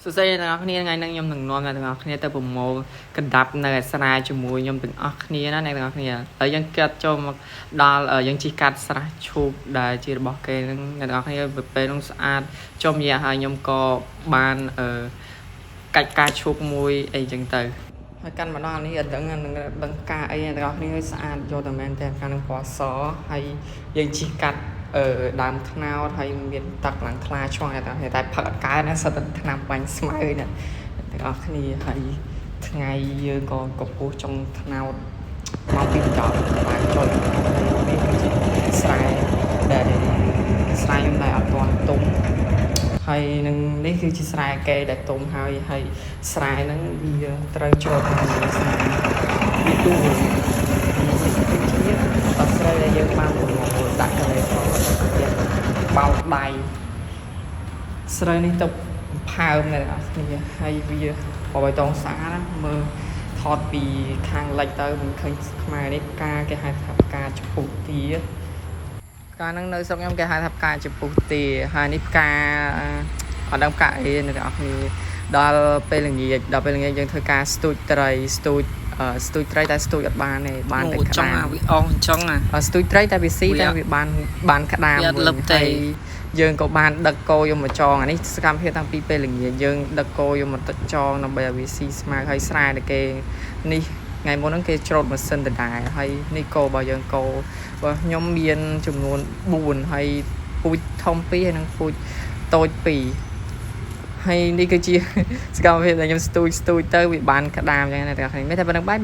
សួស្តីអ្នកនរគ្នាថ្ងៃនេះខ្ញុំនឹងនាំអ្នកទាំងអស់គ្នាទៅប្រមូលកណ្ដាប់នៅស្រែជាមួយខ្ញុំទាំងអស់គ្នាណាអ្នកទាំងអស់គ្នាហើយយើងកាត់ចូលមកដល់យើងជិះកាត់ស្រះឈូកដែលជារបស់គេនឹងអ្នកទាំងអស់គ្នាពេលនោះស្អាតចំរយៈហើយខ្ញុំក៏បានកាច់ការឈូកមួយអីចឹងទៅហើយកាន់មកដល់នេះអត់ដឹងការអីអ្នកទាំងអស់គ្នាស្អាតយកតែមែនតែការនឹងពណ៌សហើយយើងជិះកាត់ដើមថ្នោតហើយមានទឹកឡើងថ្លាឆ្វងតែផឹកអត់កើតណាសិតតែថ្នាំបាញ់ស្មៅណាទាំងអស់គ្នាហើយថ្ងៃយើងក៏កំពុះចុងថ្នោតមកពីចប់បានចូលនេះគឺជាស្រែដែលអត់ទាន់ទុំហើយនឹងនេះគឺជាស្រែគេដែលទុំហើយស្រែហ្នឹងវាត្រូវជាប់ជាមួយស្រែវាទូអត់ស្រូវដែលយើងបានប្រមូលដាក់កន្លែងបោកដៃស្រូវនេះទៅផើមអ្នកនរគ្នាហើយវាបបៃតងស្អាតណាមើលថតពីខាងលិចទៅមិនឃើញខ្មែរនេះគេហៅថាផ្កាចំពុះទាផ្កាហ្នឹងនៅស្រុកខ្ញុំគេហៅថាផ្កាចំពុះទាហើយនេះផ្កាអត់ដឹងផ្កាអីអ្នកនរគ្នាដល់ពេលល្ងាចយើងធ្វើការស្ទូចត្រីស្ទូចត្រីតែស្ទូចអត់បានទេបានតែក្តាមវាអស់អញ្ចឹងស្ទូចត្រីតែវាស៊ីតែវាបានក្តាមមួយហើយយើងក៏បានដឹកគោយកមកចងអានេះសកម្មភាពតាំងពីពេលល្ងាចយើងដឹកគោយកមកទឹកចងដើម្បីឲ្យវាស៊ីស្មៅហើយស្រែតែគេនេះថ្ងៃមុនហ្នឹងគេច្រូតម៉ាស៊ីនដដែលហើយនេះគោរបស់យើងគោរបស់ខ្ញុំមានចំនួន4ហើយពូជធំ2ហើយនិងពូជតូច2ហើយនេះគឺជាសកម្មភាពដែលខ្ញុំស្ទូចទៅវាបានក្តាមអញ្ចឹងណាបងប្អូនមានតែប៉ុណ្្នឹងបាយ